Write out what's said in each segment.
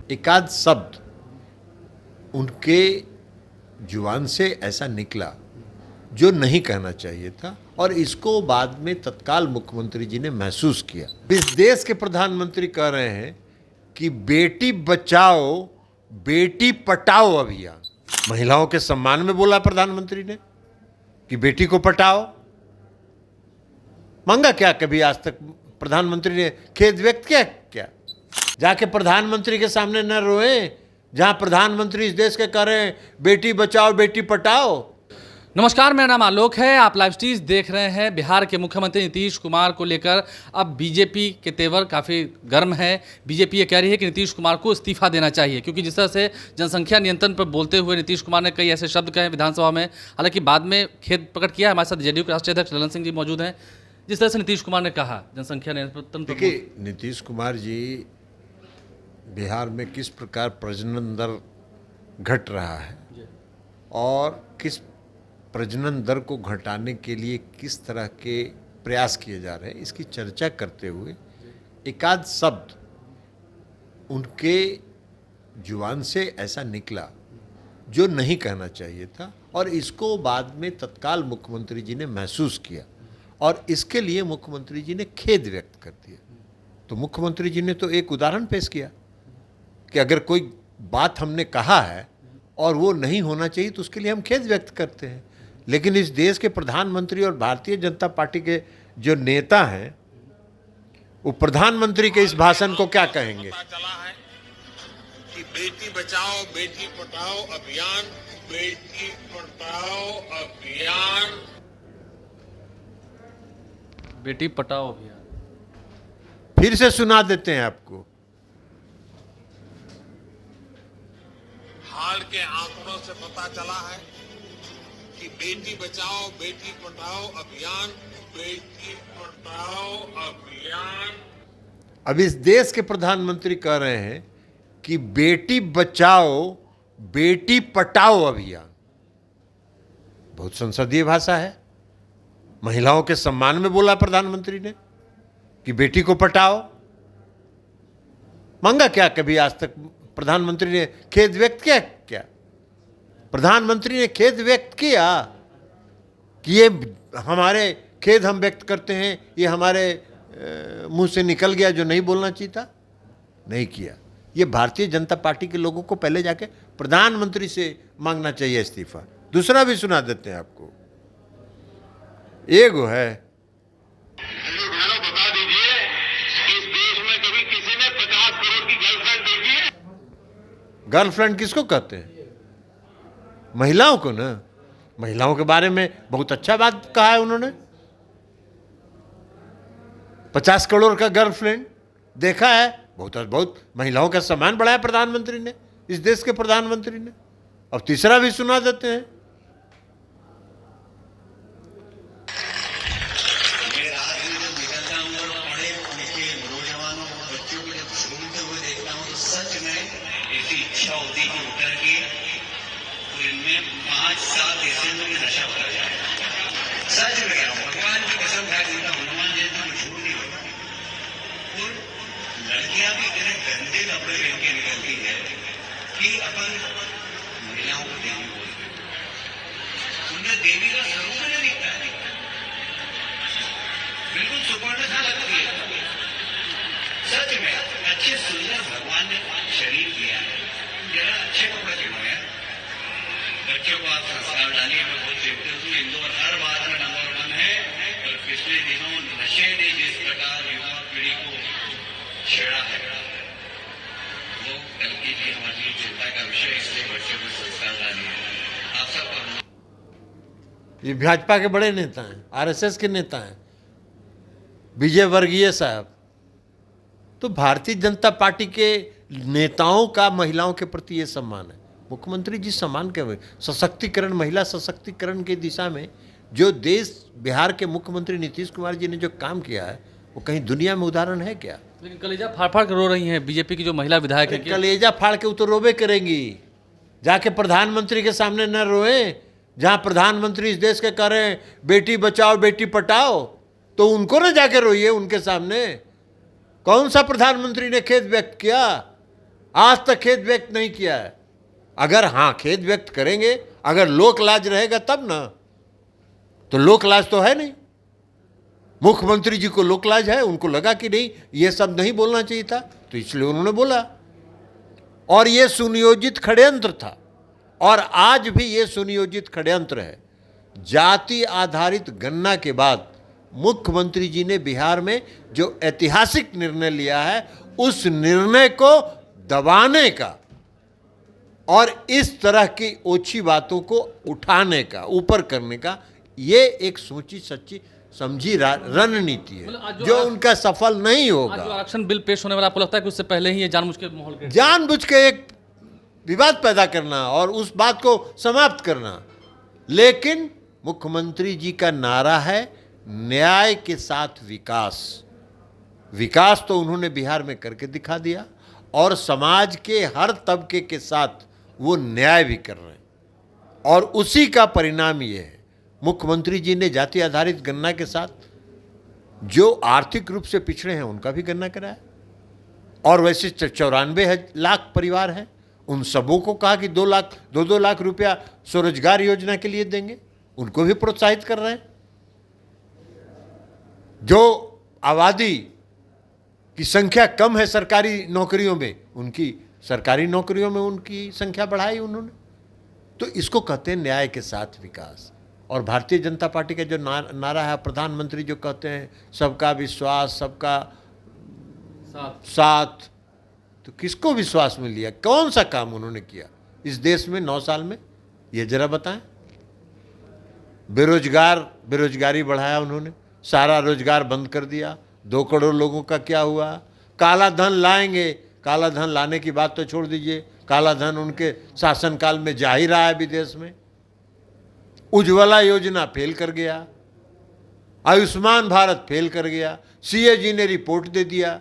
एकाध शब्द उनके जुबान से ऐसा निकला जो नहीं कहना चाहिए था, और इसको बाद में तत्काल मुख्यमंत्री जी ने महसूस किया। इस देश के प्रधानमंत्री कह रहे हैं कि बेटी बचाओ बेटी पटाओ अभियान। महिलाओं के सम्मान में बोला प्रधानमंत्री ने कि बेटी को पटाओ। मांगा क्या कभी आज तक प्रधानमंत्री ने खेद व्यक्त किया क्या? जाके प्रधानमंत्री के सामने न रोए जहां प्रधानमंत्री इस देश के कह रहे हैं बेटी बचाओ बेटी पटाओ। नमस्कार, मेरा नाम आलोक है। आप लाइव स्ट्रीज देख रहे हैं। बिहार के मुख्यमंत्री नीतीश कुमार को लेकर अब बीजेपी के तेवर काफ़ी गर्म है। बीजेपी ये कह रही है कि नीतीश कुमार को इस्तीफा देना चाहिए, क्योंकि जिस तरह से जनसंख्या नियंत्रण पर बोलते हुए नीतीश कुमार ने कई ऐसे शब्द कहे विधानसभा में, हालांकि बाद में खेद प्रकट किया। हमारे साथ जेडीयू के राष्ट्रीय अध्यक्ष ललन सिंह जी मौजूद हैं। जिस तरह से नीतीश कुमार ने कहा जनसंख्या नियंत्रण पर, देखिए नीतीश कुमार जी बिहार में किस प्रकार प्रजनन दर घट रहा है और किस प्रजनन दर को घटाने के लिए किस तरह के प्रयास किए जा रहे हैं, इसकी चर्चा करते हुए एकाध शब्द उनके जुबान से ऐसा निकला जो नहीं कहना चाहिए था, और इसको बाद में तत्काल मुख्यमंत्री जी ने महसूस किया और इसके लिए मुख्यमंत्री जी ने खेद व्यक्त कर दिया। तो मुख्यमंत्री जी ने तो एक उदाहरण पेश किया कि अगर कोई बात हमने कहा है और वो नहीं होना चाहिए तो उसके लिए हम खेद व्यक्त करते हैं। लेकिन इस देश के प्रधानमंत्री और भारतीय जनता पार्टी के जो नेता हैं वो प्रधानमंत्री के इस भाषण को क्या कहेंगे? पता चला है कि बेटी बचाओ बेटी पढ़ाओ अभियान, बेटी पढ़ाओ अभियान, बेटी पटाओ अभियान फिर से सुना देते हैं आपको। हाल के आंकड़ों से पता चला है कि बेटी बचाओ बेटी पढ़ाओ अभियान, बेटी पढ़ाओ अभियान। अब इस देश के प्रधानमंत्री कह रहे हैं कि बेटी बचाओ बेटी पटाओ अभियान। बहुत संसदीय भाषा है। महिलाओं के सम्मान में बोला प्रधानमंत्री ने कि बेटी को पटाओ। मांगा क्या कभी आज तक प्रधानमंत्री ने खेद व्यक्त किया क्या? प्रधानमंत्री ने खेद व्यक्त किया कि ये हमारे खेद हम व्यक्त करते हैं, ये हमारे मुंह से निकल गया जो नहीं बोलना चाहिए था? नहीं किया। ये भारतीय जनता पार्टी के लोगों को पहले जाके प्रधानमंत्री से मांगना चाहिए इस्तीफा। दूसरा भी सुना देते हैं आपको। एगो है, बता दीजिए इस देश में कभी किसी ने 50 करोड़ की गर्लफ्रेंड देखी है? गर्लफ्रेंड किसको कहते हैं? महिलाओं को ना। महिलाओं के बारे में बहुत अच्छा बात कहा है उन्होंने। 50 करोड़ का गर्लफ्रेंड देखा है। बहुत महिलाओं का सम्मान बढ़ाया प्रधानमंत्री ने, इस देश के प्रधानमंत्री ने। अब तीसरा भी सुना देते हैं। इच्छा होती है उतर के तो इनमें 5 साल ऐसे में नशा हो जाए। सच में कह रहा हूं, भगवान की कसम खा के हनुमान जयंती में झूठ नहीं होता। और लड़कियां भी इतने गंदे कपड़े पहन के निकलती है कि अपन महिलाओं को देवी बोलते हैं। उन्हें देवी का स्वरूप नहीं दिखता है, बिल्कुल सुपर्ण सा लगती है। सच में अच्छे सुंदर भगवान ने शरीर दिया है, जरा अच्छे कपड़े पहनो यार। बच्चों को आप संस्कार डालिए। मैं बहुत चिंतित हूँ। इंदौर हर बात में नंबर 1 है, और पिछले दिनों नशे ने जिस प्रकार युवा पीढ़ी को छेड़ा है वो कल की भी हमारे लिए चिंता का विषय। इसलिए बच्चों को संस्कार डालिए। आप सब ये भाजपा के बड़े नेता हैं, आरएसएस के नेता हैं, विजय वर्गीय साहब। तो भारतीय जनता पार्टी के नेताओं का महिलाओं के प्रति ये सम्मान है। मुख्यमंत्री जी सम्मान के सशक्तिकरण, महिला सशक्तिकरण की दिशा में जो देश बिहार के मुख्यमंत्री नीतीश कुमार जी ने जो काम किया है वो कहीं दुनिया में उदाहरण है क्या? लेकिन कलेजा फाड़ फाड़ कर रो रही हैं बीजेपी की जो महिला विधायक है। कलेजा फाड़ के वो तो रोबे करेंगी। जाके प्रधानमंत्री के सामने न रोए जहां प्रधानमंत्री इस देश के कह रहे हैं बेटी बचाओ बेटी पटाओ, तो उनको ना जाके रोइए उनके सामने। कौन सा प्रधानमंत्री ने खेद व्यक्त किया आज तक खेद व्यक्त नहीं किया है। अगर हाँ खेद व्यक्त करेंगे, अगर लोक लाज रहेगा तब ना, तो लोक लाज तो है नहीं। मुख्यमंत्री जी को लोक लाज है, उनको लगा कि नहीं ये सब नहीं बोलना चाहिए था, तो इसलिए उन्होंने बोला। और ये सुनियोजित षड्यंत्र था, और आज भी ये सुनियोजित षड्यंत्र है। जाति आधारित गणना के बाद मुख्यमंत्री जी ने बिहार में जो ऐतिहासिक निर्णय लिया है, उस निर्णय को दबाने का और इस तरह की ओछी बातों को उठाने का, ऊपर करने का, ये एक सोची सच्ची समझी रणनीति है जो उनका सफल नहीं आज जो होगा। आरक्षण बिल पेश होने वाला, आपको लगता है कि उससे पहले ही ये जानबूझ के माहौल create जानबूझ के एक विवाद पैदा करना और उस बात को समाप्त करना। लेकिन मुख्यमंत्री जी का नारा है न्याय के साथ विकास। विकास तो उन्होंने बिहार में करके दिखा दिया, और समाज के हर तबके के साथ वो न्याय भी कर रहे हैं, और उसी का परिणाम ये है। मुख्यमंत्री जी ने जाति आधारित गणना के साथ जो आर्थिक रूप से पिछड़े हैं उनका भी गणना कराया, और वैसे 94 लाख परिवार हैं, उन सबों को कहा कि 2 लाख रुपया स्वरोजगार योजना के लिए देंगे, उनको भी प्रोत्साहित कर रहे हैं। जो आबादी की संख्या कम है सरकारी नौकरियों में, उनकी सरकारी नौकरियों में उनकी संख्या बढ़ाई उन्होंने। तो इसको कहते हैं न्याय के साथ विकास। और भारतीय जनता पार्टी का जो नारा है, प्रधानमंत्री जो कहते हैं सबका विश्वास, सबका साथ, तो किसको विश्वास में लिया? कौन सा काम उन्होंने किया इस देश में 9 साल में, ये जरा बताएं। बेरोजगारी बढ़ाया उन्होंने, सारा रोजगार बंद कर दिया। 2 करोड़ लोगों का क्या हुआ? काला धन लाएंगे, काला धन लाने की बात तो छोड़ दीजिए, काला धन उनके शासनकाल में जा ही रहा है विदेश में। उज्ज्वला योजना फेल कर गया, आयुष्मान भारत फेल कर गया। सीएजी ने रिपोर्ट दे दिया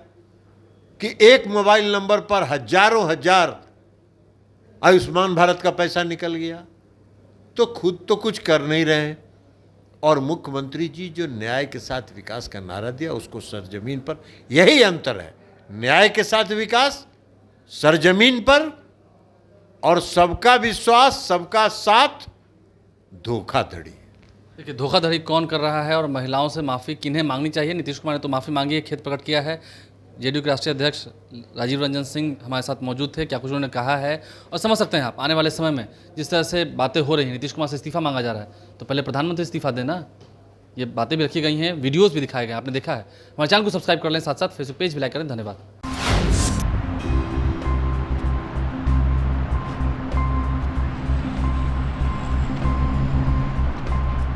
कि एक मोबाइल नंबर पर हजारों हजार आयुष्मान भारत का पैसा निकल गया। तो खुद तो कुछ कर नहीं रहे हैं, और मुख्यमंत्री जी जो न्याय के साथ विकास का नारा दिया, उसको सरजमीन पर, यही अंतर है, न्याय के साथ विकास सरजमीन पर, और सबका विश्वास, सबका साथ धोखाधड़ी। देखिए, धोखाधड़ी कौन कर रहा है और महिलाओं से माफ़ी किन्हें मांगनी चाहिए? नीतीश कुमार ने तो माफ़ी मांगी है, खेद प्रकट किया है। जेडीयू के राष्ट्रीय अध्यक्ष राजीव रंजन सिंह हमारे साथ मौजूद थे, क्या कुछ उन्होंने कहा है, और समझ सकते हैं आप आने वाले समय में जिस तरह से बातें हो रही हैं, नीतीश कुमार से इस्तीफा मांगा जा रहा है, तो पहले प्रधानमंत्री इस्तीफा देना। ये बातें भी रखी गई हैं, वीडियोज़ भी दिखाए गए, आपने देखा है। हमारे चैनल को सब्सक्राइब कर लें, साथ साथ फेसबुक पेज भी लाइक करें। धन्यवाद।